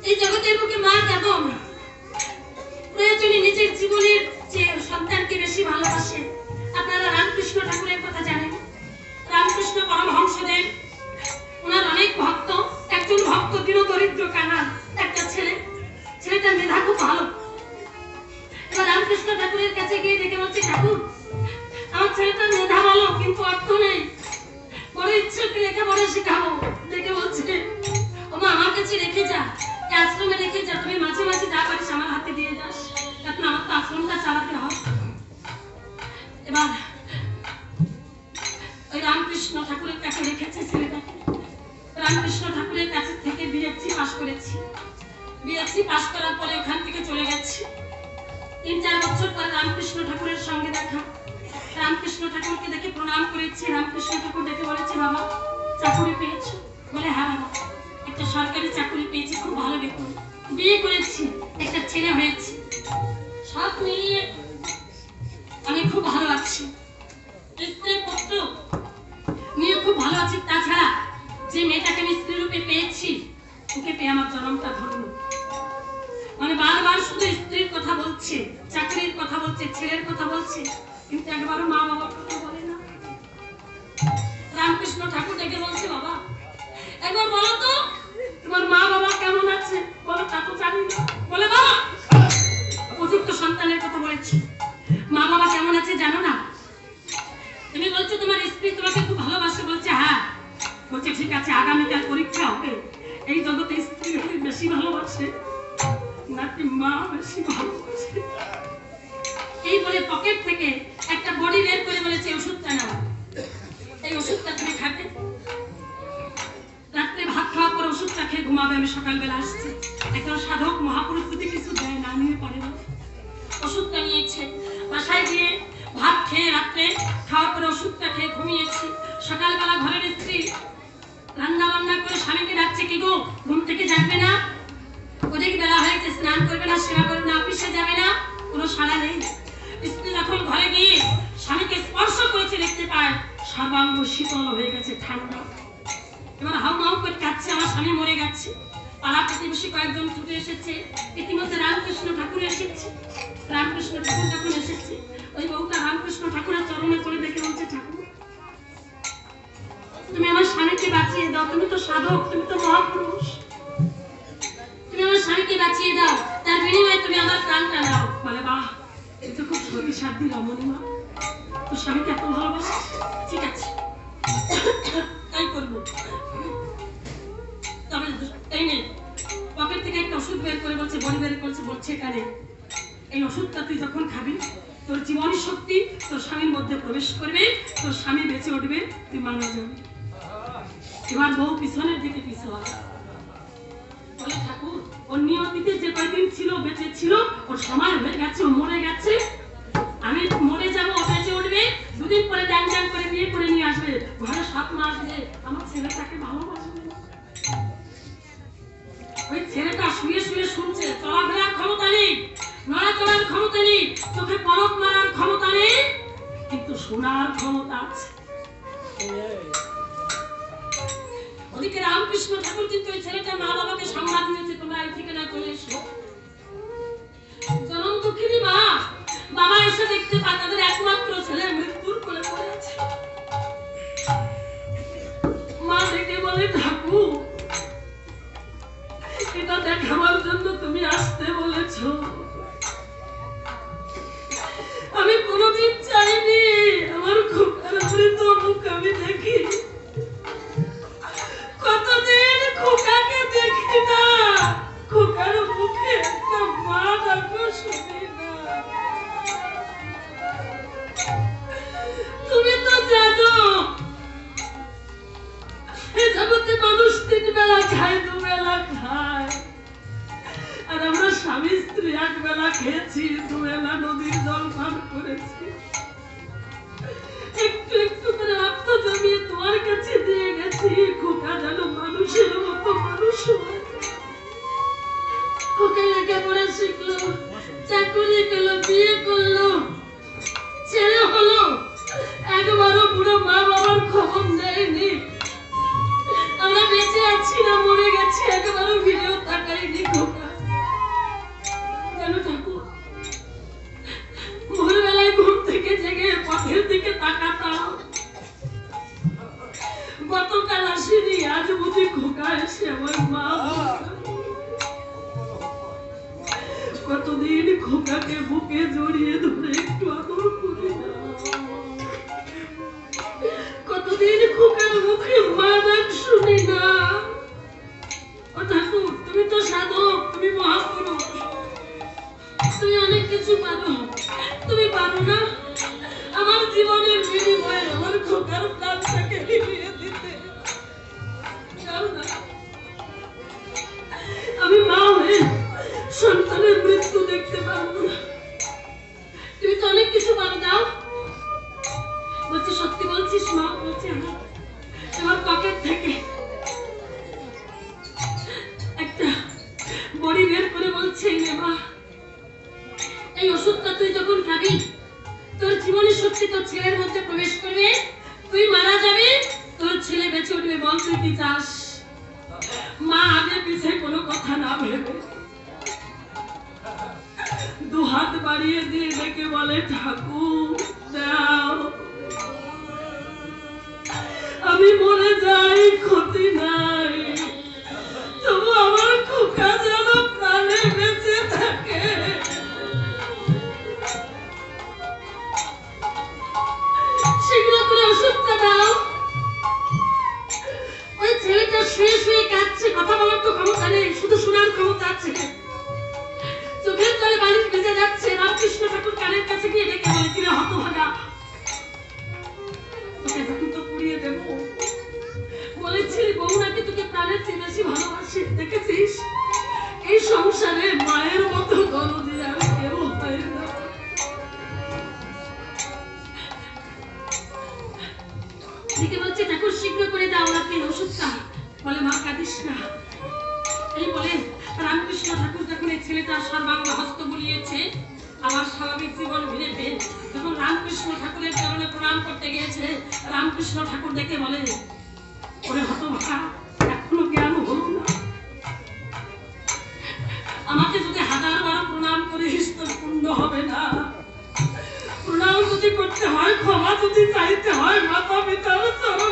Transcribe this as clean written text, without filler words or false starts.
এই জগতের বুকে মা কেমন প্রয়োজনে নিজের জীবনের যে সন্তানকে বেশি ভালোবাসে। আপনারা রামকৃষ্ণ ঠাকুরের কথা জানেন। রামকৃষ্ণ পরমহংসদেব ওনার অনেক ভক্ত। একজন ভক্ত দিন দরিদ্র কানাল একটা ছেলেটা মেধা খুব ভালো। এবার রামকৃষ্ণ ঠাকুরের কাছে গিয়ে ডেকে বলছে, ঠাকুর আমার ছেলেটা মেধা ভালো কিন্তু অর্থ নেই, বড় ইচ্ছে লেখাপড়া শেখাবো। ডেকে বলছে, ওমা আমার কাছে রেখে যা, আশ্রমে রেখে যা, তুমি মাঝে মাঝে যা পারিস আমার হাতে দিয়ে যাস, এখন আমার তো আশ্রমটা চালাতে হয়। এবার ওই রামকৃষ্ণ ঠাকুরের কাছে রেখেছে ছেলেটাকে। রামকৃষ্ণ ঠাকুরের কাছে থেকে বিএসসি পাস করেছি। বিএসসি পাস করার পরে ওখান থেকে চলে গেছি। 3-4 বছর পর রামকৃষ্ণ ঠাকুরের সঙ্গে দেখা। রামকৃষ্ণ ঠাকুরকে দেখে প্রণাম করেছি। রামকৃষ্ণ ঠাকুর দেখে বলেছে, বাবা চাকরি পেয়েছো? বলে, হ্যাঁ বাবা একটা সরকারি চাকরি পেয়েছি, খুব ভালো বেতন, বিয়ে করেছি, একটা ছেলে হয়েছে, সব মিলিয়ে আমি খুব ভালো আছি, স্ত্রী পুত্র নিয়ে খুব ভালো আছি। তাছাড়া যে মেয়েটাকে আমি স্ত্রী রূপে পেয়েছি ওকে পেয়ে আমার জন্মটা ধরল। মানে বারবার শুধু স্ত্রীর কথা বলছে, চাকরির কথা বলছে, ছেলের কথা বলছে, কিন্তু একবারও মা বাবার কথা বলে না। রামকৃষ্ণ ঠাকুর ডেকে বলছে, বাবা একবার বলো তো তোমার মা বাবা কেমন আছে? বলো, তা তো জানি না। বলে, বাবা উপযুক্ত সন্তানের কথা বলেছি, মা বাবা কেমন আছে জানো না? তুমি বলছো তোমার স্ত্রী তোমাকে খুব ভালোবাসে। বলছে, হ্যাঁ। বলছে, ঠিক আছে আগামীকাল পরীক্ষা হবে, এই জগতে স্ত্রী বেশি ভালোবাসে নাকি মা বেশি ভালোবাসে? এই বলে পকেট থেকে একটা বড়ি বের করে বলেছে, ওষুধটা নাও, এই ওষুধটা তুমি খাবে, রাত্রে ভাত খাওয়ার পর ওষুধটা খেয়ে ঘুমাবে, আমি সকালবেলা আসছি। একজন সাধক মহাপুরুষ যদি কিছু দেয় না নিয়ে পড়ে না। ওষুধটা নিয়েছে, বাসায় গিয়ে ভাত খেয়ে রাত্রে খাওয়ার পরে ওষুধটা খেয়ে ঘুমিয়েছি। সকালবেলা ঘরের স্ত্রী রান্না বান্না করে স্বামীকে ডাকছে, কি গো ঘুম থেকে জাগবে না? ওদিকে বেলা হয়েছে, স্নান করবে না, সেবা করবে না, অফিসে যাবে না, কোনো সাড়া নেই। স্ত্রী যখন ঘরে গিয়ে স্বামীকে স্পর্শ করেছে দেখতে পায় সর্বাঙ্গ শীতল হয়ে গেছে, ঠান্ডা। এবার হাউ মাউ করে কাঁদছে, আমার স্বামী মরে গেছে। পাড়া প্রতিবেশী কয়েকজন ছুটে এসেছে। ইতিমধ্যে রামকৃষ্ণ ঠাকুর এসেছে। রামকৃষ্ণ ঠাকুর যখন এসেছে, ওই বউটা রামকৃষ্ণ ঠাকুরের চরণে পড়ে দেখে বলছে, ঠাকুর তুমি আমার স্বামীকে বাঁচিয়ে দাও, তুমি তো সাধক, তুমি তো মহাপুরুষ, তুমি আমার স্বামীকে বাঁচিয়ে দাও, তার বিনিময়ে তুমি আমার প্রাণটা নাও। বলে, বাহ এটা খুব শক্তিশালী রমণী মা, তোর স্বামীকে এত ভালোবাসে, ঠিক আছে তাই করবো। তবে এই নে, পকেট থেকে একটা ওষুধ বের করে বলছে, বড়ি বের করেছে, বলছে এখানে এই ওষুধটা তুই যখন খাবি তোর জীবনী শক্তি তোর স্বামীর মধ্যে প্রবেশ করবে, তোর স্বামী বেঁচে উঠবে, তুই মারা যাবে। এবার বউ পিছনের দিকে পিছু হয়। বলে, ঠাকুর ওর নিয়তিতে যে কয়দিন ছিল বেঁচে ছিল, ওর সময় হয়ে গেছে, ও মরে গেছে, আমি মরে যাবো, ও বেঁচে উঠবে, 2 দিন পরে ড্যাং ড্যাং করে বিয়ে করে নিয়ে আসবে, ঘরে 7 মাস দিয়ে আমার ছেলেটাকে ভালোবাসবে। ওই ছেলেটা শুয়ে শুয়ে শুনছে, চলাফেরার ক্ষমতা নেই, নড়াচড়ার ক্ষমতা নেই, চোখে পলক মারার ক্ষমতা নেই, কিন্তু শোনার ক্ষমতা আছে। ওদিকে রামকৃষ্ণ ঠাকুর কিন্তু ওই ছেলেটা মা বাবাকে সংবাদ দিয়েছে, তোমরা এই ঠিকানায় চলে এসো। জনম দুঃখিনী মা বাবা এসে দেখতে পায় তাদের একমাত্র ছেলে মৃত্যুর কোলে পড়ে আছে। মা দেখে বলে, ঠাকুর এটা দেখাবার জন্য তুমি আসতে বলেছ, আমি কোনোদিন চাইনি আমার খুব মৃত মুখ আমি দেখি, কতদিন খোকাকে দেখি না, খোকার মুখে একটা মা ডাকো শুনি না। তুমি তো জানো এই জগতে মানুষ 3 বেলা খায়, 2 বেলা খায়, আর আমরা স্বামী স্ত্রী 1 তাকে বুকে জড়িয়ে ধরে একটু আদর করি না। কতদিন খোকার মুখে মা ডাক শুনি না। ও ঠাকুর, তুমি তো সাধক, তুমি মহাপুরুষ, তুমি অনেক কিছু পারো, তুমি পারো না আমার জীবনের বিনিময়ে আমার খোকার প্রাণটাকে ফিরিয়ে দিতে? যাও না, আমি মা হয়ে সন্তানের মৃত্যু দেখতে পারবো না। তুমি তো অনেক কিছু পারো, দাও। বলছি সত্যি বলছিস মা? বলছি আমার পকেট থেকে একটা বড়ি বের করে বলছে, মা এই ওষুধটা তুই যখন খাবি তোর জীবনের শক্তি তোর ছেলের মধ্যে প্রবেশ করবে, তুই মারা যাবি, তোর ছেলে বেঁচে উঠবে। বল তুই কি চাস? মা আগে পিছে কোনো কথা না ভেবে দুহাত বাড়িয়ে দিয়ে ডেকে বলে, ঠাকুর দাও, আমি মরে যাই ক্ষতি নাই, তবু আমার খোকা যেন প্রাণে বেঁচে থাকে। সেগুলো করে ওষুধটা দাও। ওই ছেলেটা শুয়ে শুয়ে কাঁদছে, কথা বলার তো ক্ষমতা নেই, শুধু শোনার ক্ষমতা আছে। চোখের জলে বালিশ ভেজে যাচ্ছে। রামকৃষ্ণ ঠাকুর কানের কাছে গিয়ে ডেকে বলে, কিরে হতভাগা, তোকে যখন তো পুড়িয়ে দেবো, বলেছিলি বউ নাকি তোকে প্রাণের চেয়ে বেশি ভালোবাসে, দেখেছিস এই সংসারে মায়ের মতো দরদি আর কেউ হয় না। দেখে বলছে, ঠাকুর শীঘ্র করে দাও ওনাকে ওষুধটা। বলে, মা কাঁদিস না। এই বলে রামকৃষ্ণ ঠাকুর যখন এই ছেলেটা সর্বাঙ্গ হস্ত বুলিয়েছে, আমার স্বাভাবিক জীবন ফিরে পেয়ে যখন রামকৃষ্ণ ঠাকুরের চরণে প্রণাম করতে গিয়েছে, রামকৃষ্ণ ঠাকুর দেখে বলে, ওরে হতভাগা, এখনো জ্ঞান হলো না? আমাকে যদি 1000 বার প্রণাম করিস তোর পুণ্য হবে না। প্রণাম যদি করতে হয়, ক্ষমা যদি চাইতে হয়, মাতা পিতার চরণে